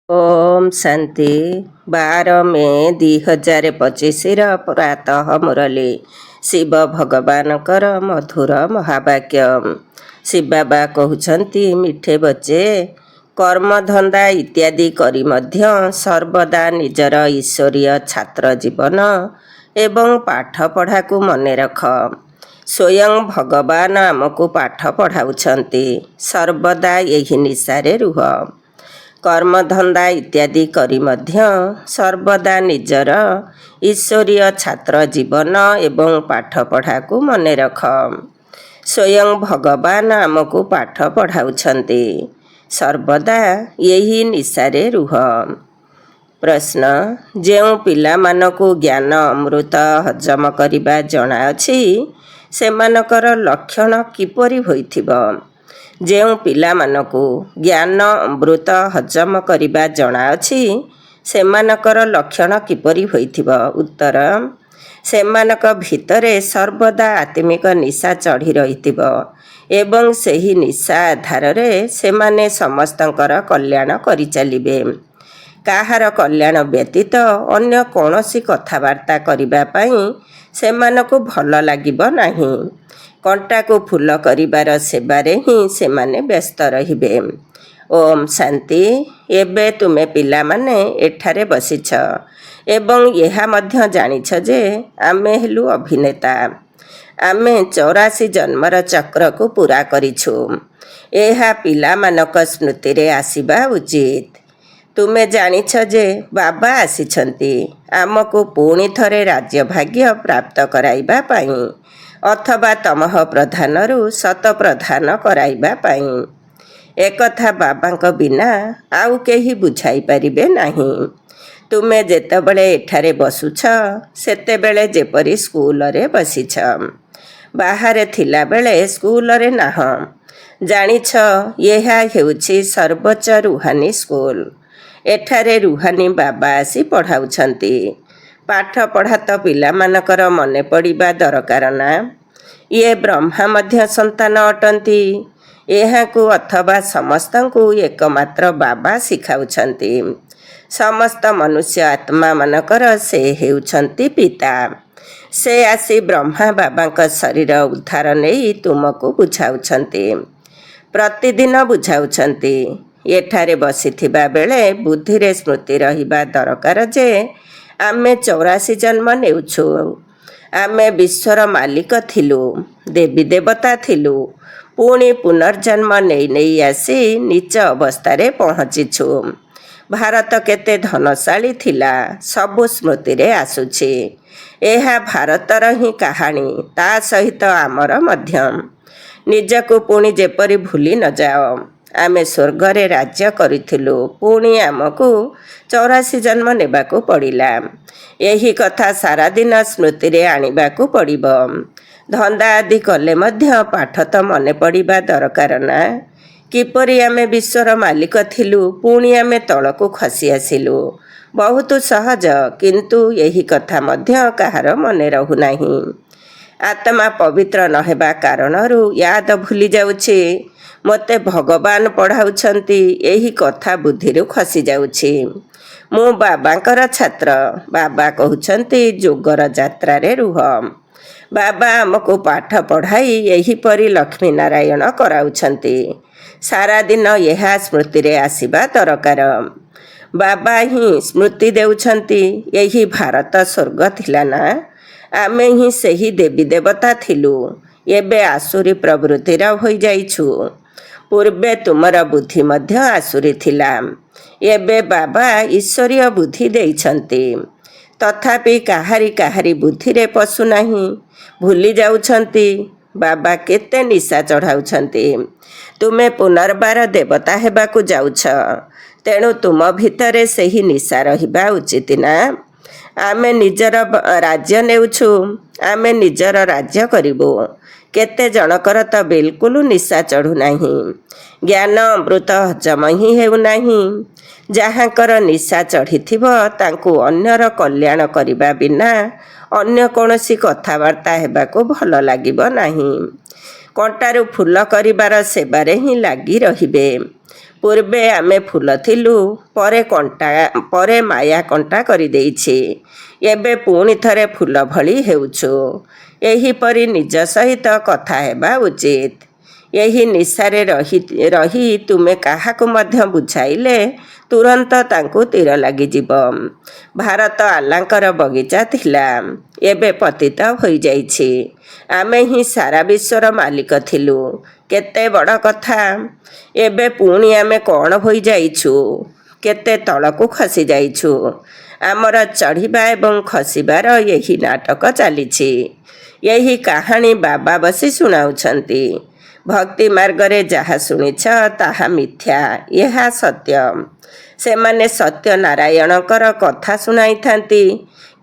ओम शांति 12 मे 2025 प्रातः मुरली शिव भगवानकर मधुर महावाक्य। शिव बाबा कहउछंती मिठे बच्चे कर्मधंदा इत्यादि करी मध्य सर्वदा निजर ईश्वरीय छात्र जीवन एवं पाठ पढ़ा को मने रख। स्वयं भगवान आमको पाठ पढ़ाउछंती, सर्वदा यही निशारे रुह। कर्मधंदा इत्यादि करी मध्य सर्वदा निजर ईश्वरीय छात्र जीवन एवं पाठ पढ़ा को मने रख। स्वयं भगवान आमको पाठ पढ़ाउछंती, सर्वदा यही निशारे रुह। प्रश्न, जेउ पिला मानकु ज्ञान अमृत हजम करिबा जଣା अछि सेमानकर लक्षण किपरि होइथिबो? जेउ पिलामानकु ज्ञान अमृत हजम करिबा जଣା अछि सेमानकर लक्षण किपरि होइथिबो? उत्तर, सेमानक भितरे सर्वदा आत्मिक निशा चढ़ी रहिथिबो एवं ସେହି निशा आधाରରେ ସେମାନେ ସମସ୍ତଙ୍କର କଲ୍ୟାଣ କରି ଚାଲିବେ। କାହାର କଲ୍ୟାଣ ବ୍ୟତୀତ ଅନ୍ୟ କୌଣସି କଥାବାର୍ତ୍ତା କରିବା ପାଇଁ ସେମାନଙ୍କୁ ଭଲ ଲାଗିବ ନାହିଁ। କଣ୍ଟାକୁ ଫୁଲ କରିବାର ସେବାରେ ହିଁ ସେମାନେ ବ୍ୟସ୍ତ ରହିବେ। ଓମ୍ ଶାନ୍ତି। ଏବେ ତୁମେ ପିଲାମାନେ ଏଠାରେ ବସିଛ ଏବଂ ଏହା ମଧ୍ୟ ଜାଣିଛ ଯେ ଆମେ ହେଲୁ ଅଭିନେତା। ଆମେ 84 ଜନ୍ମର ଚକ୍ରକୁ ପୂରା କରିଛୁ। ଏହା ପିଲାମାନଙ୍କ ସ୍ମୃତିରେ ଆସିବା ଉଚିତ। ତୁମେ ଜାଣିଛ ଯେ ବାବା ଆସିଛନ୍ତି ଆମକୁ ପୁଣି ଥରେ ରାଜ୍ୟଭାଗ୍ୟ ପ୍ରାପ୍ତ କରାଇବା ପାଇଁ ଅଥବା ତମଃ ପ୍ରଧାନରୁ ଶତ ପ୍ରଧାନ କରାଇବା ପାଇଁ। ଏକଥା ବାବାଙ୍କ ବିନା ଆଉ କେହି ବୁଝାଇ ପାରିବେ ନାହିଁ। ତୁମେ ଯେତେବେଳେ ଏଠାରେ ବସୁଛ ସେତେବେଳେ ଯେପରି ସ୍କୁଲରେ ବସିଛ, ବାହାରେ ଥିଲାବେଳେ ସ୍କୁଲରେ ନାହଁ। ଜାଣିଛ ଏହା ହେଉଛି ସର୍ବୋଚ୍ଚ ରୁହାନୀ ସ୍କୁଲ। ଏଠାରେ ରୁହାନୀ ବାବା ଆସି ପଢ଼ାଉଛନ୍ତି। ପାଠ ପଢ଼ା ତ ପିଲାମାନଙ୍କର ମନେ ପଡ଼ିବା ଦରକାର ନା। ଇଏ ବ୍ରହ୍ମା ମଧ୍ୟ ସନ୍ତାନ ଅଟନ୍ତି। ଏହାକୁ ଅଥବା ସମସ୍ତଙ୍କୁ ଏକମାତ୍ର ବାବା ଶିଖାଉଛନ୍ତି। ସମସ୍ତ ମନୁଷ୍ୟ ଆତ୍ମାମାନଙ୍କର ସେ ହେଉଛନ୍ତି ପିତା। ସେ ଆସି ବ୍ରହ୍ମା ବାବାଙ୍କ ଶରୀର ଉଦ୍ଧାର ନେଇ ତୁମକୁ ବୁଝାଉଛନ୍ତି, ପ୍ରତିଦିନ ବୁଝାଉଛନ୍ତି। ଏଠାରେ ବସିଥିବା ବେଳେ ବୁଦ୍ଧିରେ ସ୍ମୃତି ରହିବା ଦରକାର ଯେ ଆମେ 84 ଜନ୍ମ ନେଉଛୁ। ଆମେ ବିଶ୍ୱର ମାଲିକ ଥିଲୁ, ଦେବୀ ଦେବତା ଥିଲୁ, ପୁଣି ପୁନର୍ଜନ୍ମ ନେଇ ନେଇ ଆସି ନିଚ ଅବସ୍ଥାରେ ପହଞ୍ଚିଛୁ। ଭାରତ କେତେ ଧନଶାଳୀ ଥିଲା ସବୁ ସ୍ମୃତିରେ ଆସୁଛି। ଏହା ଭାରତର ହିଁ କାହାଣୀ, ତା ସହିତ ଆମର ମଧ୍ୟ। ନିଜକୁ ପୁଣି ଯେପରି ଭୁଲି ନ ଯାଅ। ଆମେ ସ୍ୱର୍ଗରେ ରାଜ୍ୟ କରିଥିଲୁ, ପୁଣି ଆମକୁ 84 ଜନ୍ମ ନେବାକୁ ପଡ଼ିଲା। ଏହି କଥା ସାରାଦିନ ସ୍ମୃତିରେ ଆଣିବାକୁ ପଡ଼ିବ। ଧନ୍ଦା ଆଦି କଲେ ମଧ୍ୟ ପାଠ ତ ମନେ ପଡ଼ିବା ଦରକାର ନା। କିପରି ଆମେ ବିଶ୍ୱର ମାଲିକ ଥିଲୁ, ପୁଣି ଆମେ ତଳକୁ ଖସି ଆସିଲୁ। ବହୁତ ସହଜ, କିନ୍ତୁ ଏହି କଥା ମଧ୍ୟ କାହାର ମନେ ରହୁନାହିଁ। ଆତ୍ମା ପବିତ୍ର ନ ହେବା କାରଣରୁ ୟାଦ ଭୁଲି ଯାଉଛି। ମୋତେ ଭଗବାନ ପଢ଼ାଉଛନ୍ତି, ଏହି କଥା ବୁଦ୍ଧିରୁ ଖସି ଯାଉଛି। ମୁଁ ବାବାଙ୍କର ଛାତ୍ର। ବାବା କହୁଛନ୍ତି ଯୋଗର ଯାତ୍ରାରେ ରୁହ। ବାବା ଆମକୁ ପାଠ ପଢ଼ାଇ ଏହିପରି ଲକ୍ଷ୍ମୀ ନାରାୟଣ କରାଉଛନ୍ତି। ସାରାଦିନ ଏହା ସ୍ମୃତିରେ ଆସିବା ଦରକାର। ବାବା ହିଁ ସ୍ମୃତି ଦେଉଛନ୍ତି, ଏହି ଭାରତ ସ୍ୱର୍ଗ ଥିଲା ନା। ଆମେ ହିଁ ସେହି ଦେବୀ ଦେବତା ଥିଲୁ, ଏବେ ଆସୁରୀ ପ୍ରବୃତ୍ତିର ହୋଇଯାଇଛୁ। ପୂର୍ବେ ତୁମର ବୁଦ୍ଧି ମଧ୍ୟ ଆସୁରୀ ଥିଲା। ଏବେ ବାବା ଈଶ୍ୱରୀୟ ବୁଦ୍ଧି ଦେଇଛନ୍ତି। ତଥାପି କାହାରି କାହାରି ବୁଦ୍ଧିରେ ପଶୁନାହିଁ, ଭୁଲି ଯାଉଛନ୍ତି। ବାବା କେତେ ନିଶା ଚଢ଼ାଉଛନ୍ତି। ତୁମେ ପୁନର୍ବାର ଦେବତା ହେବାକୁ ଯାଉଛ, ତେଣୁ ତୁମ ଭିତରେ ସେହି ନିଶା ରହିବା ଉଚିତ ନା। ଆମେ ନିଜର ରାଜ୍ୟ ନେଉଛୁ, ଆମେ ନିଜର ରାଜ୍ୟ କରିବୁ। କେତେ ଜଣକର ତ ବିଲକୁଲ ନିଶା ଚଢ଼ୁନାହିଁ। ଜ୍ଞାନ ଅମୃତ ହଜମ ହିଁ ହେଉନାହିଁ। ଯାହାଙ୍କର ନିଶା ଚଢ଼ିଥିବ ତାଙ୍କୁ ଅନ୍ୟର କଲ୍ୟାଣ କରିବା ବିନା ଅନ୍ୟ କୌଣସି କଥାବାର୍ତ୍ତା ହେବାକୁ ଭଲ ଲାଗିବ ନାହିଁ। କଣ୍ଟାରୁ ଫୁଲ କରିବାର ସେବାରେ ହିଁ ଲାଗି ରହିବେ। ପୂର୍ବେ ଆମେ ଫୁଲ ଥିଲୁ, ପରେ ମାୟା କଣ୍ଟା କରିଦେଇଛି। ଏବେ ପୁଣି ଥରେ ଫୁଲ ଭଳି ହେଉଛୁ। ଏହିପରି ନିଜ ସହିତ କଥା ହେବା ଉଚିତ। ଏହି ନିଶାରେ ରହି ତୁମେ କାହାକୁ ମଧ୍ୟ ବୁଝାଇଲେ ତୁରନ୍ତ ତାଙ୍କୁ ତୀର ଲାଗିଯିବ। ଭାରତ ଆଲ୍ଲାଙ୍କର ବଗିଚା ଥିଲା, ଏବେ ପତିତ ହୋଇଯାଇଛି। ଆମେ ହିଁ ସାରା ବିଶ୍ୱର ମାଲିକ ଥିଲୁ। କେତେ ବଡ଼ କଥା! ଏବେ ପୁଣି ଆମେ କ'ଣ ହୋଇଯାଇଛୁ? କେତେ ତଳକୁ ଖସି ଯାଇଛୁ। ଆମର ଚଢ଼ିବା ଏବଂ ଖସିବାର ଏହି ନାଟକ ଚାଲିଛି। ଏହି କାହାଣୀ ବାବା ବସି ଶୁଣାଉଛନ୍ତି। ଭକ୍ତି ମାର୍ଗରେ ଯାହା ଶୁଣିଛ ତାହା ମିଥ୍ୟା, ଏହା ସତ୍ୟ। ସେମାନେ ସତ୍ୟନାରାୟଣଙ୍କର କଥା ଶୁଣାଇଥାନ୍ତି,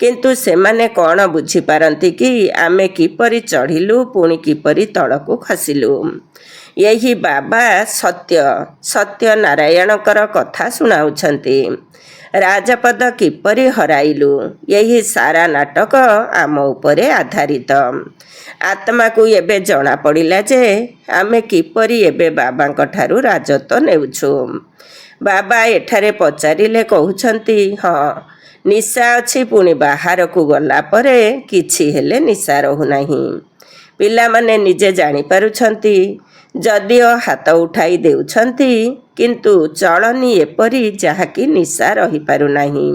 କିନ୍ତୁ ସେମାନେ କ'ଣ ବୁଝିପାରନ୍ତି କି ଆମେ କିପରି ଚଢ଼ିଲୁ ପୁଣି କିପରି ତଳକୁ ଖସିଲୁ। ଏହି ବାବା ସତ୍ୟନାରାୟଣଙ୍କର କଥା ଶୁଣାଉଛନ୍ତି। ରାଜପଦ କିପରି ହରାଇଲୁ, ଏହି ସାରା ନାଟକ ଆମ ଉପରେ ଆଧାରିତ। ଆତ୍ମାକୁ ଏବେ ଜଣାପଡ଼ିଲା ଯେ ଆମେ କିପରି ଏବେ ବାବାଙ୍କ ଠାରୁ ରାଜତ୍ୱ ନେଉଛୁ। ବାବା ଏଠାରେ ପଚାରିଲେ କହୁଛନ୍ତି, ହଁ, ନିଶା ଅଛି, ପୁଣି ବାହାରକୁ ଗଲା ପରେ କିଛି ହେଲେ ନିଶା ରହୁନାହିଁ। ପିଲାମାନେ ନିଜେ ଜାଣିପାରୁଛନ୍ତି, ଯଦିଓ ହାତ ଉଠାଇ ଦେଉଛନ୍ତି, କିନ୍ତୁ ଚଳନି ଏପରି ଯାହାକି ନିଶା ରହିପାରୁନାହିଁ।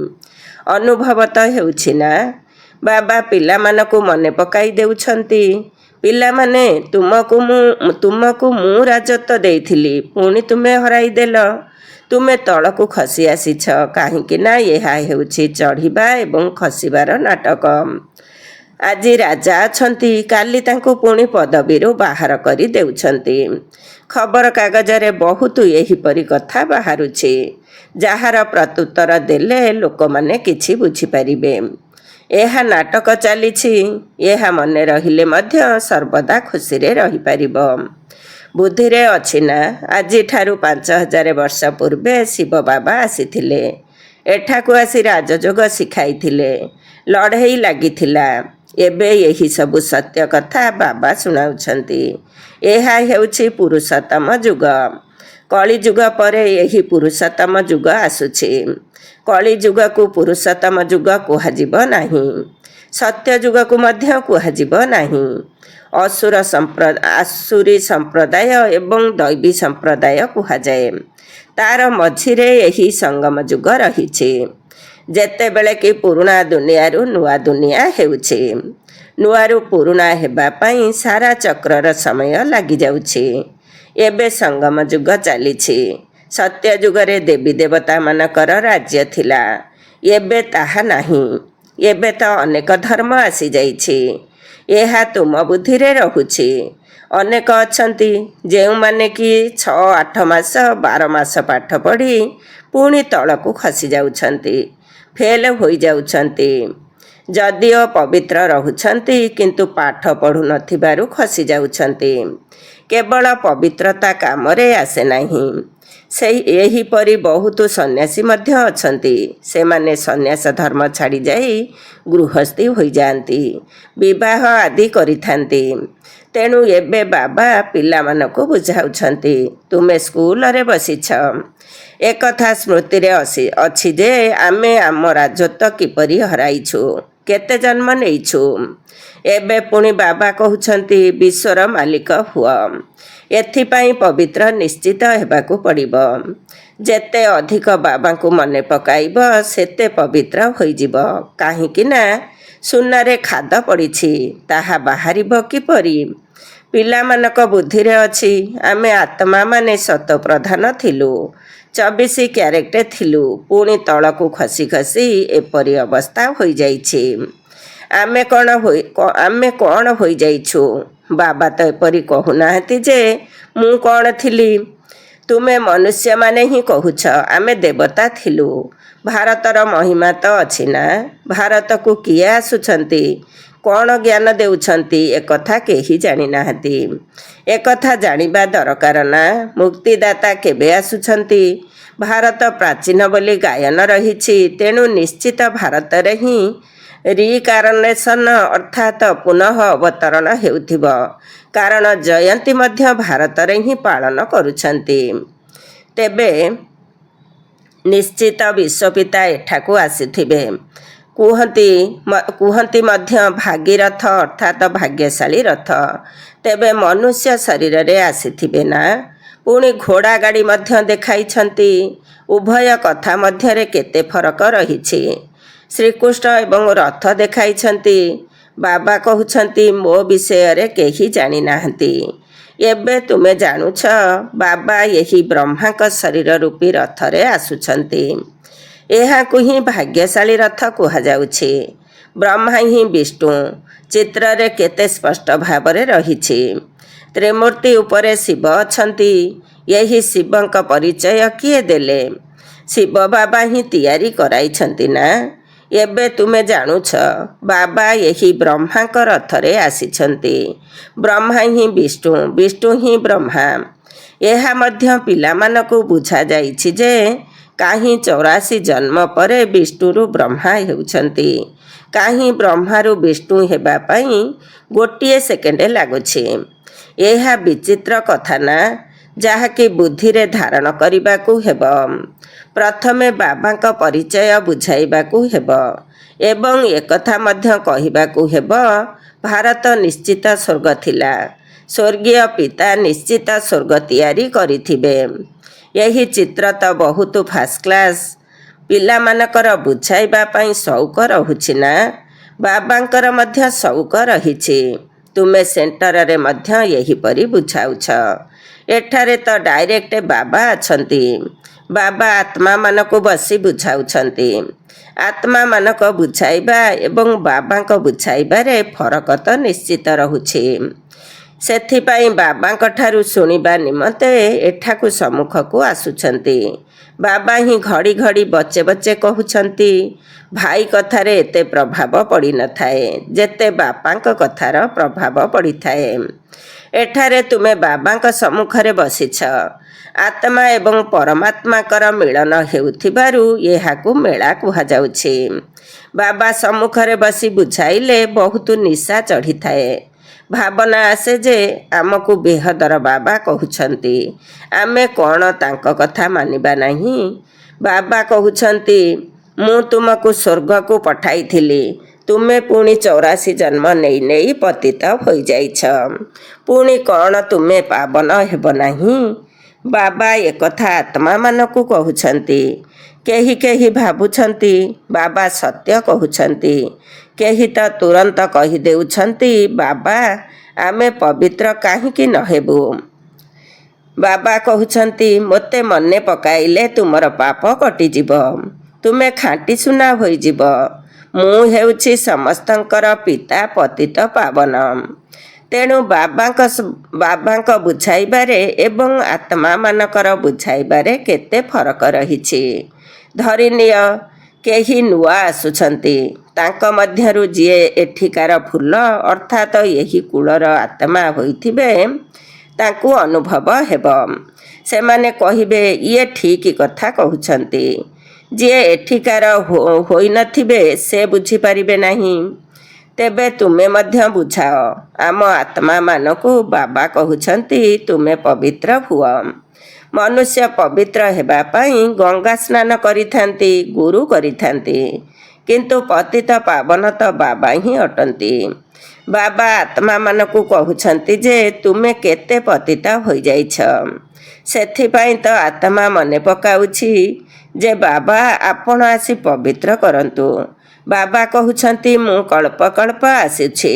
ଅନୁଭବ ତ ହେଉଛି ନା? ବାବା ପିଲାମାନଙ୍କୁ ମନେ ପକାଇ ଦେଉଛନ୍ତି, ପିଲାମାନେ, ତୁମକୁ ମୁଁ ରାଜତ୍ୱ ଦେଇଥିଲି, ପୁଣି ତୁମେ ହରାଇଦେଲ। ତୁମେ ତଳକୁ ଖସି ଆସିଛ, କାହିଁକି ନା ଏହା ହେଉଛି ଚଢ଼ିବା ଏବଂ ଖସିବାର ନାଟକ। ଆଜି ରାଜା ଅଛନ୍ତି, କାଲି ତାଙ୍କୁ ପୁଣି ପଦବୀରୁ ବାହାର କରି ଦେଉଛନ୍ତି। ଖବରକାଗଜରେ ବହୁତ ଏହିପରି କଥା ବାହାରୁଛି, ଯାହାର ପ୍ରତ୍ୟୁତ୍ତର ଦେଲେ ଲୋକମାନେ କିଛି ବୁଝିପାରିବେ। ଏହା ନାଟକ ଚାଲିଛି, ଏହା ମନେ ରହିଲେ ମଧ୍ୟ ସର୍ବଦା ଖୁସିରେ ରହିପାରିବ। ବୁଦ୍ଧିରେ ଅଛି ନା? ଆଜିଠାରୁ 5000 ବର୍ଷ ପୂର୍ବେ ଶିବ ବାବା ଆସିଥିଲେ। ଏଠାକୁ ଆସି ରାଜଯୋଗ ଶିଖାଇଥିଲେ। ଲଢ଼େଇ ଲାଗିଥିଲା। ଏବେ ଏହି ସବୁ ସତ୍ୟ କଥା ବାବା ଶୁଣାଉଛନ୍ତି। ଏହା ହେଉଛି ପୁରୁଷୋତ୍ତମ ଯୁଗ। କଳିଯୁଗ ପରେ ଏହି ପୁରୁଷୋତ୍ତମ ଯୁଗ ଆସୁଛି। କଳିଯୁଗକୁ ପୁରୁଷୋତ୍ତମ ଯୁଗ କୁହାଯିବ ନାହିଁ। ସତ୍ୟ ଯୁଗକୁ ମଧ୍ୟ କୁହାଯିବ ନାହିଁ। ଆସୁରୀ ସମ୍ପ୍ରଦାୟ ଏବଂ ଦୈବୀ ସମ୍ପ୍ରଦାୟ କୁହାଯାଏ। ତାର ମଝିରେ ଏହି ସଙ୍ଗମ ଯୁଗ ରହିଛି, ଯେତେବେଳେ କି ପୁରୁଣା ଦୁନିଆରୁ ନୂଆ ଦୁନିଆ ହେଉଛି। ନୂଆରୁ ପୁରୁଣା ହେବା ପାଇଁ ସାରା ଚକ୍ରର ସମୟ ଲାଗିଯାଉଛି। ଏବେ ସଙ୍ଗମ ଯୁଗ ଚାଲିଛି। ସତ୍ୟ ଯୁଗରେ ଦେବୀ ଦେବତାମାନଙ୍କର ରାଜ୍ୟ ଥିଲା, ଏବେ ତାହା ନାହିଁ। ଏବେ ତ ଅନେକ ଧର୍ମ ଆସିଯାଇଛି। ଏହା ତୁମ ବୁଦ୍ଧିରେ ରହୁଛି। ଅନେକ ଅଛନ୍ତି ଯେଉଁମାନେ କି 6-8 ମାସ 12 ମାସ ପାଠ ପଢ଼ି ପୁଣି ତଳକୁ ଖସି ଯାଉଛନ୍ତି, ଫେଲ ହୋଇଯାଉଛନ୍ତି। ଯଦିଓ ପବିତ୍ର ରହୁଛନ୍ତି, କିନ୍ତୁ ପାଠ ପଢ଼ୁନଥିବାରୁ ଖସି ଯାଉଛନ୍ତି। କେବଳ ପବିତ୍ରତା କାମରେ ଆସେ ନାହିଁ। ଏହିପରି ବହୁତ ସନ୍ନ୍ୟାସୀ ମଧ୍ୟ ଅଛନ୍ତି। ସେମାନେ ସନ୍ନ୍ୟାସ ଧର୍ମ ଛାଡ଼ି ଯାଇ ଗୃହସ୍ଥୀ ହୋଇଯାଆନ୍ତି, ବିବାହ ଆଦି କରିଥାନ୍ତି। ତେଣୁ ଏବେ ବାବା ପିଲାମାନଙ୍କୁ ବୁଝାଉଛନ୍ତି, ତୁମେ ସ୍କୁଲରେ ବସିଛ। ଏକଥା ସ୍ମୃତିରେ ଅଛି ଯେ ଆମେ ଆମ ରାଜତ୍ୱ କିପରି ହରାଇଛୁ, କେତେ ଜନ୍ମ ନେଇଛୁ। ଏବେ ପୁଣି ବାବା କହୁଛନ୍ତି, ବିଶ୍ୱର ମାଲିକ ହୁଅ। ଏଥିପାଇଁ ପବିତ୍ର ନିଶ୍ଚିତ ହେବାକୁ ପଡ଼ିବ। ଯେତେ ଅଧିକ ବାବାଙ୍କୁ ମନେ ପକାଇବ ସେତେ ପବିତ୍ର ହୋଇଯିବ। କାହିଁକି ନା ସୁନାରେ ଖାଦ ପଡ଼ିଛି, ତାହା ବାହାରିବ କିପରି? ପିଲାମାନଙ୍କ ବୁଦ୍ଧିରେ ଅଛି, ଆମେ ଆତ୍ମାମାନେ ସତପ୍ରଧାନ ଥିଲୁ, 24 କ୍ୟାରେଟ୍ ଥିଲୁ, ପୁଣି ତଳକୁ ଖସି ଖସି ଏପରି ଅବସ୍ଥା ହୋଇଯାଇଛି। ଆମେ କ'ଣ ହୋଇଯାଇଛୁ? ବାବା ତ ଏପରି କହୁନାହାନ୍ତି ଯେ ମୁଁ କ'ଣ ଥିଲି। ତୁମେ ମନୁଷ୍ୟମାନେ ହିଁ କହୁଛ ଆମେ ଦେବତା ଥିଲୁ। ଭାରତର ମହିମା ତ ଅଛି ନା? ଭାରତକୁ କିଏ ଆସୁଛନ୍ତି, କ'ଣ ଜ୍ଞାନ ଦେଉଛନ୍ତି, ଏକଥା କେହି ଜାଣିନାହାନ୍ତି। ଏକଥା ଜାଣିବା ଦରକାର ନା? ମୁକ୍ତିଦାତା କେବେ ଆସୁଛନ୍ତି? ଭାରତ ପ୍ରାଚୀନ ବୋଲି ଗାୟନ ରହିଛି, ତେଣୁ ନିଶ୍ଚିତ ଭାରତରେ ହିଁ ରିକାରନେସନ୍ ଅର୍ଥାତ୍ ପୁନଃ ଅବତରଣ ହେଉଥିବ, କାରଣ ଜୟନ୍ତୀ ମଧ୍ୟ ଭାରତରେ ହିଁ ପାଳନ କରୁଛନ୍ତି। ତେବେ ନିଶ୍ଚିତ ବିଶ୍ୱପିତା ଏଠାକୁ ଆସିଥିବେ। କୁହନ୍ତି ମଧ୍ୟ ଭାଗୀରଥ ଅର୍ଥାତ୍ ଭାଗ୍ୟଶାଳୀ ରଥ। ତେବେ ମନୁଷ୍ୟ ଶରୀରରେ ଆସିଥିବେ ନା? ପୁଣି ଘୋଡ଼ା ଗାଡ଼ି ମଧ୍ୟ ଦେଖାଇଛନ୍ତି। ଉଭୟ କଥା ମଧ୍ୟରେ କେତେ ଫରକ ରହିଛି। ଶ୍ରୀକୃଷ୍ଣ ଏବଂ ରଥ ଦେଖାଇଛନ୍ତି। ବାବା କହୁଛନ୍ତି ମୋ ବିଷୟରେ କେହି ଜାଣିନାହାନ୍ତି। ଏବେ ତୁମେ ଜାଣୁଛ ବାବା ଏହି ବ୍ରହ୍ମାଙ୍କ ଶରୀର ରୂପୀ ରଥରେ ଆସୁଛନ୍ତି। ଏହାକୁ ହିଁ ଭାଗ୍ୟଶାଳୀ ରଥ କୁହାଯାଉଛି। ବ୍ରହ୍ମା ହିଁ ବିଷ୍ଣୁ ଚିତ୍ରରେ କେତେ ସ୍ପଷ୍ଟ ଭାବରେ ରହିଛି। ତ୍ରିମୂର୍ତ୍ତି ଉପରେ ଶିବ ଅଛନ୍ତି। ଏହି ଶିବଙ୍କ ପରିଚୟ କିଏ ଦେଲେ? ଶିବ ବାବା ହିଁ ତିଆରି କରାଇଛନ୍ତି ନା? ଏବେ ତୁମେ ଜାଣୁଛ ବାବା ଏହି ବ୍ରହ୍ମାଙ୍କ ରଥରେ ଆସିଛନ୍ତି। ବ୍ରହ୍ମା ହିଁ ବିଷ୍ଣୁ, ବିଷ୍ଣୁ ହିଁ ବ୍ରହ୍ମା। ଏହା ମଧ୍ୟ ପିଲାମାନଙ୍କୁ ବୁଝାଯାଇଛି ଯେ କାହିଁ 84 ଜନ୍ମ ପରେ ବିଷ୍ଣୁରୁ ବ୍ରହ୍ମା ହେଉଛନ୍ତି। କାହିଁ ବ୍ରହ୍ମାରୁ ବିଷ୍ଣୁ ହେବା ପାଇଁ ଗୋଟିଏ ସେକେଣ୍ଡ ଲାଗୁଛି। ଏହା ବିଚିତ୍ର କଥା ନା, ଯାହାକି ବୁଦ୍ଧିରେ ଧାରଣ କରିବାକୁ ହେବ। ପ୍ରଥମେ ବାବାଙ୍କ ପରିଚୟ ବୁଝାଇବାକୁ ହେବ ଏବଂ ଏକଥା ମଧ୍ୟ କହିବାକୁ ହେବ ଭାରତ ନିଶ୍ଚିତ ସ୍ୱର୍ଗ ଥିଲା। ସ୍ୱର୍ଗୀୟ ପିତା ନିଶ୍ଚିତ ସ୍ୱର୍ଗ ତିଆରି କରିଥିବେ। ଏହି ଚିତ୍ର ତ ବହୁତ ଫାଷ୍ଟ କ୍ଲାସ୍। ପିଲାମାନଙ୍କର ବୁଝାଇବା ପାଇଁ ସଉକ ରହୁଛି ନା? ବାବାଙ୍କର ମଧ୍ୟ ସଉକ ରହିଛି। ତୁମେ ସେଣ୍ଟରରେ ମଧ୍ୟ ଏହିପରି ବୁଝାଉଛ। ଏଠାରେ ତ ଡାଇରେକ୍ଟ ବାବା ଅଛନ୍ତି। ବାବା ଆତ୍ମାମାନଙ୍କୁ ବସି ବୁଝାଉଛନ୍ତି। ଆତ୍ମାମାନଙ୍କ ବୁଝାଇବା ଏବଂ ବାବାଙ୍କ ବୁଝାଇବାରେ ଫରକ ତ ନିଶ୍ଚିତ ରହୁଛି। ସେଥିପାଇଁ ବାବାଙ୍କ ଠାରୁ ଶୁଣିବା ନିମନ୍ତେ ଏଠାକୁ ସମ୍ମୁଖକୁ ଆସୁଛନ୍ତି। ବାବା ହିଁ ଘଡ଼ି ଘଡ଼ି ବଚେ ବଚେ କହୁଛନ୍ତି। ଭାଇ କଥାରେ ଏତେ ପ୍ରଭାବ ପଡ଼ିନଥାଏ ଯେତେ ବାପାଙ୍କ କଥାର ପ୍ରଭାବ ପଡ଼ିଥାଏ। ଏଠାରେ ତୁମେ ବାବାଙ୍କ ସମ୍ମୁଖରେ ବସିଛ। ଆତ୍ମା ଏବଂ ପରମାତ୍ମାଙ୍କର ମିଳନ ହେଉଥିବାରୁ ଏହାକୁ ମେଳା କୁହାଯାଉଛି। ବାବା ସମ୍ମୁଖରେ ବସି ବୁଝାଇଲେ ବହୁତ ନିଶା ଚଢ଼ିଥାଏ। ଭାବନା ଆସେ ଯେ ଆମକୁ ବେହଦର ବାବା କହୁଛନ୍ତି, ଆମେ କ'ଣ ତାଙ୍କ କଥା ମାନିବା ନାହିଁ? ବାବା କହୁଛନ୍ତି ମୁଁ ତୁମକୁ ସ୍ୱର୍ଗକୁ ପଠାଇଥିଲି। ତୁମେ ପୁଣି 84 ଜନ୍ମ ନେଇ ନେଇ ପତିତ ହୋଇଯାଇଛ। ପୁଣି କ'ଣ ତୁମେ ପାବନ ହେବ ନାହିଁ? ବାବା ଏକଥା ଆତ୍ମାମାନଙ୍କୁ କହୁଛନ୍ତି। କେହି କେହି ଭାବୁଛନ୍ତି ବାବା ସତ୍ୟ କହୁଛନ୍ତି। କେହି ତ ତୁରନ୍ତ କହିଦେଉଛନ୍ତି ବାବା ଆମେ ପବିତ୍ର କାହିଁକି ନ ହେବୁ? ବାବା କହୁଛନ୍ତି ମୋତେ ମନେ ପକାଇଲେ ତୁମର ପାପ କଟିଯିବ। ତୁମେ ଖାଣ୍ଟି ସୁନା ହୋଇଯିବ। ମୁଁ ହେଉଛି ସମସ୍ତଙ୍କର ପିତା ପତିତ ପାବନ। ତେଣୁ ବାବାଙ୍କ ବୁଝାଇବାରେ ଏବଂ ଆତ୍ମାମାନଙ୍କର ବୁଝାଇବାରେ କେତେ ଫରକ ରହିଛି। ଧରିନିଅ କେହି ନୂଆ ଆସୁଛନ୍ତି। ତାଙ୍କ ମଧ୍ୟରୁ ଯିଏ ଏଠିକାର ଫୁଲ ଅର୍ଥାତ୍ ଏହି କୂଳର ଆତ୍ମା ହୋଇଥିବେ ତାଙ୍କୁ ଅନୁଭବ ହେବ। ସେମାନେ କହିବେ ଇଏ ଠିକ୍ କଥା କହୁଛନ୍ତି। ଯିଏ ଏଠିକାର ହୋଇନଥିବେ ସେ ବୁଝିପାରିବେ ନାହିଁ। ତେବେ ତୁମେ ମଧ୍ୟ ବୁଝାଅ। ଆମ ଆତ୍ମାମାନଙ୍କୁ ବାବା କହୁଛନ୍ତି ତୁମେ ପବିତ୍ର ହୁଅ। ମନୁଷ୍ୟ ପବିତ୍ର ହେବା ପାଇଁ ଗଙ୍ଗା ସ୍ନାନ କରିଥାନ୍ତି, ଗୁରୁ କରିଥାନ୍ତି। କିନ୍ତୁ ପତିତ ପାବନ ତ ବାବା ହିଁ ଅଟନ୍ତି। ବାବା ଆତ୍ମାମାନଙ୍କୁ କହୁଛନ୍ତି ଯେ ତୁମେ କେତେ ପତିତ ହୋଇଯାଇଛ। ସେଥିପାଇଁ ତ ଆତ୍ମା ମନେ ପକାଉଛି ଯେ ବାବା ଆପଣ ଆସି ପବିତ୍ର କରନ୍ତୁ। ବାବା କହୁଛନ୍ତି ମୁଁ କଳ୍ପ କଳ୍ପ ଆସୁଛି।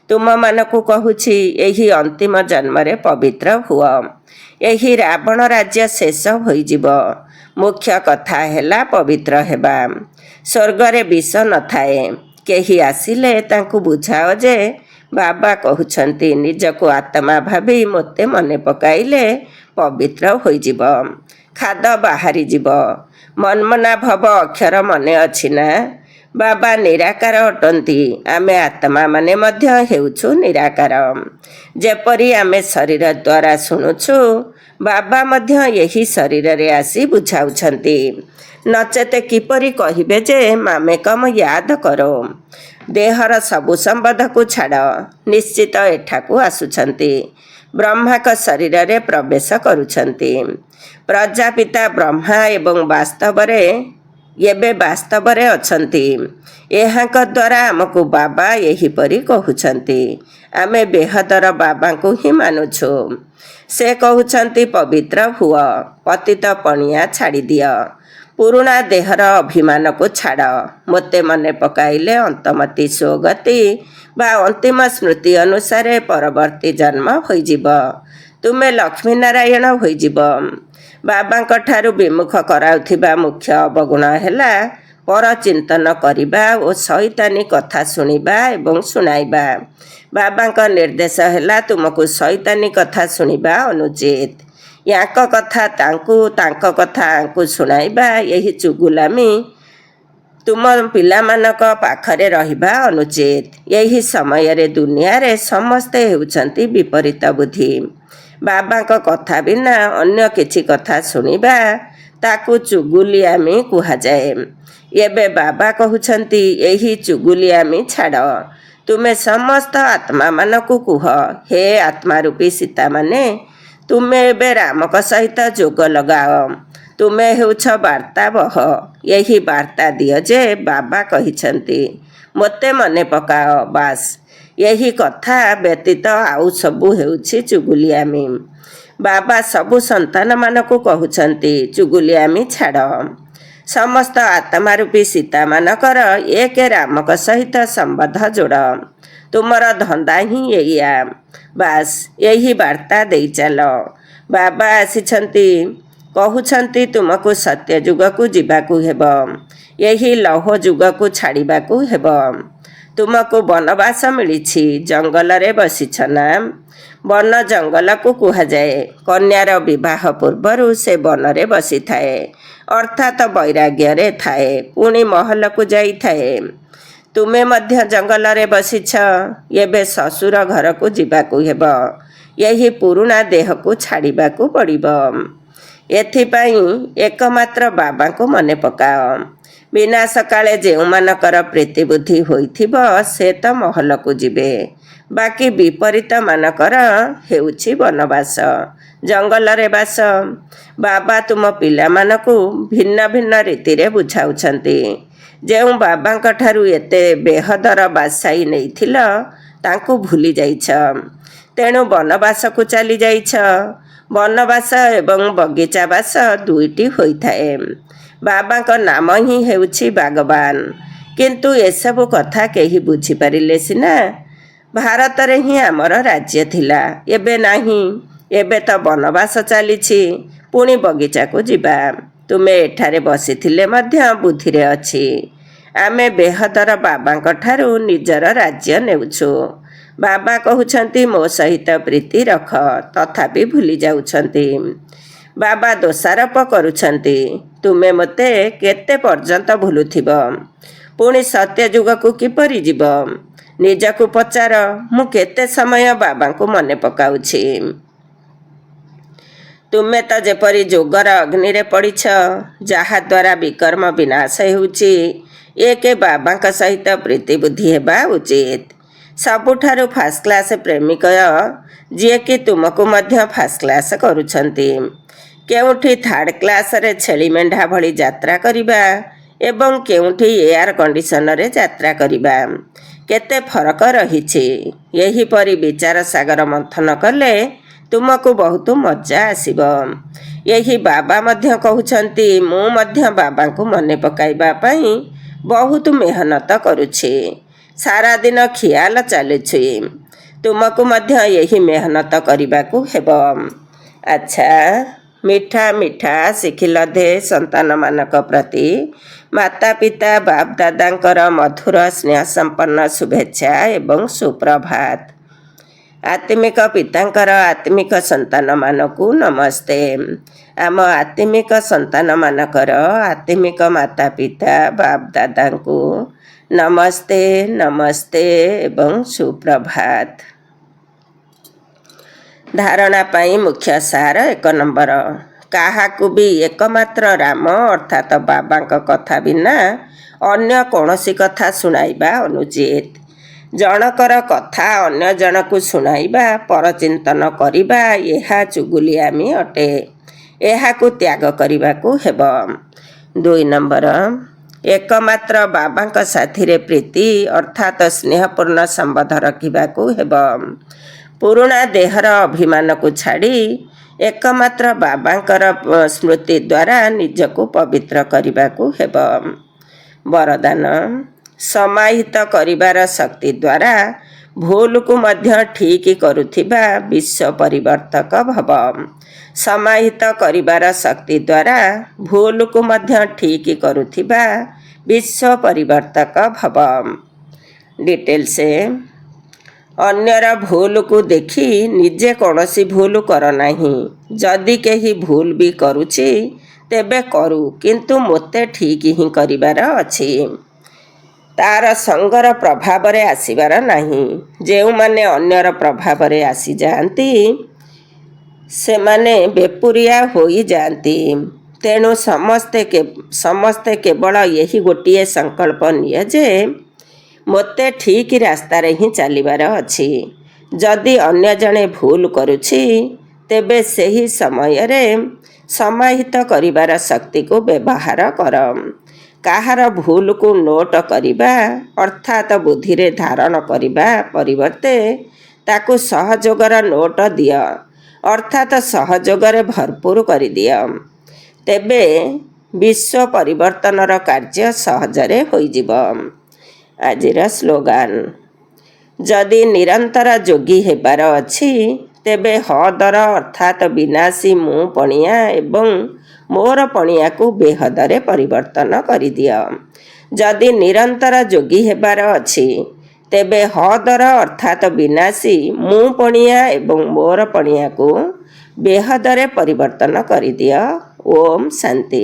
ତୁମମାନଙ୍କୁ କହୁଛି ଏହି ଅନ୍ତିମ ଜନ୍ମରେ ପବିତ୍ର ହୁଅ। ଏହି ରାବଣ ରାଜ୍ୟ ଶେଷ ହୋଇଯିବ। ମୁଖ୍ୟ କଥା ହେଲା ପବିତ୍ର ହେବା। ସ୍ୱର୍ଗରେ ବିଷ ନଥାଏ। କେହି ଆସିଲେ ତାଙ୍କୁ ବୁଝାଅ ଯେ ବାବା କହୁଛନ୍ତି ନିଜକୁ ଆତ୍ମା ଭାବି ମୋତେ ମନେ ପକାଇଲେ ପବିତ୍ର ହୋଇଯିବ। ଖାଦ ବାହାରିଯିବ। ମନ୍ମନା ଭବ ଅକ୍ଷର ମନେ ଅଛି ନା? ବାବା ନିରାକାର ଅଟନ୍ତି। ଆମେ ଆତ୍ମାମାନେ ମଧ୍ୟ ହେଉଛୁ ନିରାକାର। ଯେପରି ଆମେ ଶରୀର ଦ୍ୱାରା ଶୁଣୁଛୁ ବାବା ମଧ୍ୟ ଏହି ଶରୀରରେ ଆସି ବୁଝାଉଛନ୍ତି। ନଚେତ କିପରି କହିବେ ଯେ ମାମେକମ୍ ୟାଦ କରୋ। ଦେହର ସବୁ ସମ୍ବନ୍ଧକୁ ଛାଡ଼। ନିଶ୍ଚିତ ଏଠାକୁ ଆସୁଛନ୍ତି। ବ୍ରହ୍ମାଙ୍କ ଶରୀରରେ ପ୍ରବେଶ କରୁଛନ୍ତି। ପ୍ରଜାପିତା ବ୍ରହ୍ମା ଏବଂ ଏବେ ବାସ୍ତବରେ ଅଛନ୍ତି। ଏହାଙ୍କ ଦ୍ୱାରା ଆମକୁ ବାବା ଏହିପରି କହୁଛନ୍ତି। ଆମେ ବେହଦର ବାବାଙ୍କୁ ହିଁ ମାନୁଛୁ। ସେ କହୁଛନ୍ତି, ପବିତ୍ର ହୁଅ, ପତିତ ପଣିଆ ଛାଡ଼ିଦିଅ, ପୁରୁଣା ଦେହର ଅଭିମାନକୁ ଛାଡ଼। ମୋତେ ମନେ ପକାଇଲେ ଅନ୍ତମତି ସ୍ୱଗତି ବା ଅନ୍ତିମ ସ୍ମୃତି ଅନୁସାରେ ପରବର୍ତ୍ତୀ ଜନ୍ମ ହୋଇଯିବ। ତୁମେ ଲକ୍ଷ୍ମୀନାରାୟଣ ହୋଇଯିବ। ବାବାଙ୍କ ଠାରୁ ବିମୁଖ କରାଉଥିବା ମୁଖ୍ୟ ଅବଗୁଣ ହେଲା ପରଚିନ୍ତନ କରିବା ଓ ଶୈତାନୀ କଥା ଶୁଣିବା ଏବଂ ଶୁଣାଇବା। ବାବାଙ୍କ ନିର୍ଦ୍ଦେଶ ହେଲା ତୁମକୁ ଶୈତାନୀ କଥା ଶୁଣିବା ଅନୁଚିତ। ୟାଙ୍କ କଥା ତାଙ୍କୁ, ତାଙ୍କ କଥା ଆଙ୍କୁ ଶୁଣାଇବା, ଏହି ଚୁଗୁଲାମି ତୁମ ପିଲାମାନଙ୍କ ପାଖରେ ରହିବା ଅନୁଚିତ। ଏହି ସମୟରେ ଦୁନିଆରେ ସମସ୍ତେ ହେଉଛନ୍ତି ବିପରୀତ ବୁଦ୍ଧି। ବାବାଙ୍କ କଥା ବିନା ଅନ୍ୟ କିଛି କଥା ଶୁଣିବା ତାକୁ ଚୁଗୁଲିଆମି କୁହାଯାଏ। ଏବେ ବାବା କହୁଛନ୍ତି, ଏହି ଚୁଗୁଲିଆମି ଛାଡ଼। ତୁମେ ସମସ୍ତ ଆତ୍ମାମାନଙ୍କୁ କୁହ, ହେ ଆତ୍ମାରୂପୀ ସୀତାମାନେ, ତୁମେ ଏବେ ରାମଙ୍କ ସହିତ ଯୋଗ ଲଗାଅ। ତୁମେ ହେଉଛ ବାର୍ତ୍ତାବହ। ଏହି ବାର୍ତ୍ତା ଦିଅ ଯେ ବାବା କହିଛନ୍ତି, ମୋତେ ମନେ ପକାଅ। ବାସ୍, ଏହି କଥା ବ୍ୟତୀତ ଆଉ ସବୁ ହେଉଛି ଚୁଗୁଲିଆମି। ବାବା ସବୁ ସନ୍ତାନମାନଙ୍କୁ କହୁଛନ୍ତି, ଚୁଗୁଲିଆମି ଛାଡ଼। ସମସ୍ତ ଆତ୍ମାରୂପୀ ସୀତାମାନଙ୍କର ଏକ ରାମଙ୍କ ସହିତ ସମ୍ବନ୍ଧ ଯୋଡ଼। ତୁମର ଧନ୍ଦା ହିଁ ଏଇଆ। ବାସ୍, ଏହି ବାର୍ତ୍ତା ଦେଇ ଚାଲ। ବାବା ଆସିଛନ୍ତି, କହୁଛନ୍ତି ତୁମକୁ ସତ୍ୟ ଯୁଗକୁ ଯିବାକୁ ହେବ। ଏହି ଲୌହ ଯୁଗକୁ ଛାଡ଼ିବାକୁ ହେବ। ତୁମକୁ ବନବାସ ମିଳିଛି। ଜଙ୍ଗଲରେ ବସିଛ ନା? ବନ ଜଙ୍ଗଲକୁ କୁହାଯାଏ। କନ୍ୟାର ବିବାହ ପୂର୍ବରୁ ସେ ବନରେ ବସିଥାଏ, ଅର୍ଥାତ୍ ବୈରାଗ୍ୟରେ ଥାଏ, ପୁଣି ମହଲକୁ ଯାଇଥାଏ। ତୁମେ ମଧ୍ୟ ଜଙ୍ଗଲରେ ବସିଛ। ଏବେ ଶ୍ୱଶୁର ଘରକୁ ଯିବାକୁ ହେବ। ଏହି ପୁରୁଣା ଦେହକୁ ଛାଡ଼ିବାକୁ ପଡ଼ିବ। ଏଥିପାଇଁ ଏକମାତ୍ର ବାବାଙ୍କୁ ମନେ ପକାଅ। ବିନାଶ କାଳେ ଯେଉଁମାନଙ୍କର ପ୍ରୀତିବୁଦ୍ଧି ହୋଇଥିବ ସେ ତ ମହଲକୁ ଯିବେ। ବାକି ବିପରୀତମାନଙ୍କର ହେଉଛି ବନବାସ, ଜଙ୍ଗଲରେ ବାସ। ବାବା ତୁମ ପିଲାମାନଙ୍କୁ ଭିନ୍ନ ଭିନ୍ନ ରୀତିରେ ବୁଝାଉଛନ୍ତି। ଯେଉଁ ବାବାଙ୍କ ଠାରୁ ଏତେ ବେହଦର ବାସାଇ ନେଇଥିଲ ତାଙ୍କୁ ଭୁଲି ଯାଇଛ। ତେଣୁ ବନବାସକୁ ଚାଲି ଯାଇଛ। ବନବାସ ଏବଂ ବଗିଚା ବାସ ଦୁଇଟି ହୋଇଥାଏ। ବାବାଙ୍କ ନାମ ହିଁ ହେଉଛି ଭଗବାନ। କିନ୍ତୁ ଏସବୁ କଥା କେହି ବୁଝିପାରିଲେ ସିନା। ଭାରତରେ ହିଁ ଆମର ରାଜ୍ୟ ଥିଲା, ଏବେ ନାହିଁ। ଏବେ ତ ବନବାସ ଚାଲିଛି, ପୁଣି ବଗିଚାକୁ ଯିବା। ତୁମେ ଏଠାରେ ବସିଥିଲେ ମଧ୍ୟ ବୁଦ୍ଧିରେ ଅଛି। ଆମେ ବେହଦର ବାବାଙ୍କ ଠାରୁ ନିଜର ରାଜ୍ୟ ନେଉଛୁ। ବାବା କହୁଛନ୍ତି, ମୋ ସହିତ ପ୍ରୀତି ରଖ, ତଥାପି ଭୁଲି ଯାଉଛନ୍ତି। ବାବା ଦୋଷାରୋପ କରୁଛନ୍ତି, ତୁମେ ମୋତେ କେତେ ପର୍ଯ୍ୟନ୍ତ ଭୁଲୁଥିବ? ପୁଣି ସତ୍ୟ ଯୁଗକୁ କିପରି ଯିବ? ନିଜକୁ ପଚାର, ମୁଁ କେତେ ସମୟ ବାବାଙ୍କୁ ମନେ ପକାଉଛି? ତୁମେ ତ ଯେପରି ଯୋଗର ଅଗ୍ନିରେ ପଡ଼ିଛ, ଯାହାଦ୍ୱାରା ବିକର୍ମ ବିନାଶ ହେଉଛି। ଏକ ବାବାଙ୍କ ସହିତ ପ୍ରୀତି ବୁଦ୍ଧି ହେବା ଉଚିତ। ସବୁଠାରୁ ଫାଷ୍ଟ କ୍ଲାସ୍ ପ୍ରେମିକ ଯିଏକି ତୁମକୁ ମଧ୍ୟ ଫାଷ୍ଟ କ୍ଲାସ୍ କରୁଛନ୍ତି। କେଉଁଠି ଥାର୍ଡ଼ କ୍ଲାସରେ ଛେଳି ମେଣ୍ଢା ଭଳି ଯାତ୍ରା କରିବା ଏବଂ କେଉଁଠି ଏୟାର କଣ୍ଡିସନରେ ଯାତ୍ରା କରିବା, କେତେ ଫରକ ରହିଛି। ଏହିପରି ବିଚାର ସାଗର ମନ୍ଥନ କଲେ ତୁମକୁ ବହୁତ ମଜା ଆସିବ। ଏହି ବାବା ମଧ୍ୟ କହୁଛନ୍ତି, ମୁଁ ମଧ୍ୟ ବାବାଙ୍କୁ ମନେ ପକାଇବା ପାଇଁ ବହୁତ ମେହନତ କରୁଛି। ସାରାଦିନ ଖିଆଲ ଚାଲୁଛି। ତୁମକୁ ମଧ୍ୟ ଏହି ମେହନତ କରିବାକୁ ହେବ। ଆଚ୍ଛା, ମିଠା ମିଠା ଶିଖିଲ ଦେ ସନ୍ତାନମାନଙ୍କ ପ୍ରତି ମାତା ପିତା ବାପ ଦାଦାଙ୍କର ମଧୁର ସ୍ନେହ ସମ୍ପନ୍ନ ଶୁଭେଚ୍ଛା ଏବଂ ସୁପ୍ରଭାତ। ଆତ୍ମିକ ପିତାଙ୍କର ଆତ୍ମିକ ସନ୍ତାନମାନଙ୍କୁ ନମସ୍ତେ। ଆମ ଆତ୍ମିକ ସନ୍ତାନମାନଙ୍କର ଆତ୍ମିକ ମାତା ପିତା ବାପ ଦାଦାଙ୍କୁ ନମସ୍ତେ, ନମସ୍ତେ ଏବଂ ସୁପ୍ରଭାତ। ଧାରଣା ପାଇଁ ମୁଖ୍ୟ ସାର 1 ନମ୍ବର। କାହାକୁ ବି ଏକମାତ୍ର ରାମ ଅର୍ଥାତ୍ ବାବାଙ୍କ କଥା ବିନା ଅନ୍ୟ କୌଣସି କଥା ଶୁଣାଇବା ଅନୁଚିତ। ଜଣକର କଥା ଅନ୍ୟ ଜଣକୁ ଶୁଣାଇବା, ପରଚିନ୍ତନ କରିବା ଏହା ଚୁଗୁଲିଆମି ଅଟେ। ଏହାକୁ ତ୍ୟାଗ କରିବାକୁ ହେବ। 2 ନମ୍ବର, ଏକମାତ୍ର ବାବାଙ୍କ ସାଥିରେ ପ୍ରୀତି ଅର୍ଥାତ୍ ସ୍ନେହପୂର୍ଣ୍ଣ ସମ୍ବନ୍ଧ ରଖିବାକୁ ହେବ। ପୁରୁଣା ଦେହର ଅଭିମାନକୁ ଛାଡ଼ି ଏକମାତ୍ର ବାବାଙ୍କର ସ୍ମୃତି ଦ୍ୱାରା ନିଜକୁ ପବିତ୍ର କରିବାକୁ ହେବ। ବରଦାନ, ସମାହିତ କରିବାର ଶକ୍ତି ଦ୍ୱାରା ଭୁଲକୁ ମଧ୍ୟ ଠିକ୍ କରୁଥିବା ବିଶ୍ୱ ପରିବର୍ତ୍ତକ ଭବ। ସମାହିତ କରିବାର ଶକ୍ତି ଦ୍ୱାରା ଭୁଲକୁ ମଧ୍ୟ ଠିକ୍ କରୁଥିବା ବିଶ୍ୱ ପରିବର୍ତ୍ତକ ଭବ। ଡିଟେଲ୍ସ, ଅନ୍ୟର ଭୁଲକୁ ଦେଖି ନିଜେ କୌଣସି ଭୁଲ କର ନାହିଁ। ଯଦି କେହି ଭୁଲ ବି କରୁଛି ତେବେ କରୁ, କିନ୍ତୁ ମୋତେ ଠିକ୍ ହିଁ କରିବାର ଅଛି। ତା'ର ସଙ୍ଗର ପ୍ରଭାବରେ ଆସିବାର ନାହିଁ। ଯେଉଁମାନେ ଅନ୍ୟର ପ୍ରଭାବରେ ଆସିଯାଆନ୍ତି ସେମାନେ ବେପୁରିଆ ହୋଇଯାଆନ୍ତି। ତେଣୁ ସମସ୍ତେ କେବଳ ଏହି ଗୋଟିଏ ସଂକଳ୍ପ ନିଏ ଯେ ମୋତେ ଠିକ୍ ରାସ୍ତାରେ ହିଁ ଚାଲିବାର ଅଛି। ଯଦି ଅନ୍ୟ ଜଣେ ଭୁଲ କରୁଛି ତେବେ ସେହି ସମୟରେ ସମାହିତ କରିବାର ଶକ୍ତିକୁ ବ୍ୟବହାର କର। କାହାର ଭୁଲକୁ ନୋଟ କରିବା ଅର୍ଥାତ୍ ବୁଦ୍ଧିରେ ଧାରଣ କରିବା ପରିବର୍ତ୍ତେ ତାକୁ ସହଯୋଗର ନୋଟ ଦିଅ ଅର୍ଥାତ୍ ସହଯୋଗରେ ଭରପୁର କରିଦିଅ। ତେବେ ବିଶ୍ୱ ପରିବର୍ତ୍ତନର କାର୍ଯ୍ୟ ସହଜରେ ହୋଇଯିବ। ଆଜିର ସ୍ଲୋଗାନ, ଯଦି ନିରନ୍ତର ଯୋଗୀ ହେବାର ଅଛି ତେବେ ହଦର ଅର୍ଥାତ୍ ବିନାଶୀ ମୁଁ ପଣିଆ ଏବଂ ମୋର ପଣିଆକୁ ବେହଦରେ ପରିବର୍ତ୍ତନ କରିଦିଅ। ଯଦି ନିରନ୍ତର ଯୋଗୀ ହେବାର ଅଛି ତେବେ ହଦର ଅର୍ଥାତ୍ ବିନାଶୀ ମୁଁ ପଣିଆ ଏବଂ ମୋର ପଣିଆକୁ ବେହଦରେ ପରିବର୍ତ୍ତନ କରିଦିଅ। ଓମ୍ ଶାନ୍ତି।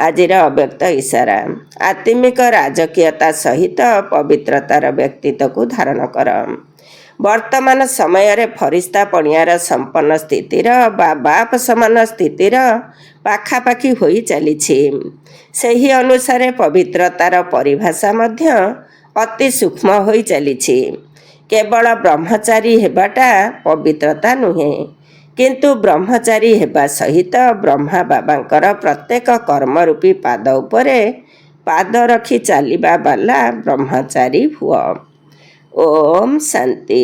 ଆଜିର ଅବ୍ୟକ୍ତ ଇଶାରା, ଆତ୍ମିକ ରାଜକୀୟତା ସହିତ ପବିତ୍ରତାର ବ୍ୟକ୍ତିତ୍ୱକୁ ଧାରଣ କର। ବର୍ତ୍ତମାନ ସମୟରେ ଫରିସ୍ତା ପଣିଆର ସମ୍ପନ୍ନ ସ୍ଥିତିର ବା ବାପ ସମାନ ସ୍ଥିତିର ପାଖାପାଖି ହୋଇ ଚାଲିଛି। ସେହି ଅନୁସାରେ ପବିତ୍ରତାର ପରିଭାଷା ମଧ୍ୟ ଅତି ସୂକ୍ଷ୍ମ ହୋଇ ଚାଲିଛି। କେବଳ ବ୍ରହ୍ମଚାରୀ ହେବାଟା ପବିତ୍ରତା ନୁହେଁ, କିନ୍ତୁ ବ୍ରହ୍ମଚାରୀ ହେବା ସହିତ ବ୍ରହ୍ମା ବାବାଙ୍କର ପ୍ରତ୍ୟେକ କର୍ମରୂପୀ ପାଦ ଉପରେ ପାଦ ରଖି ଚାଲିବା ବାଲା ବ୍ରହ୍ମଚାରୀ ହୁଅ। ଓମ୍ ଶାନ୍ତି।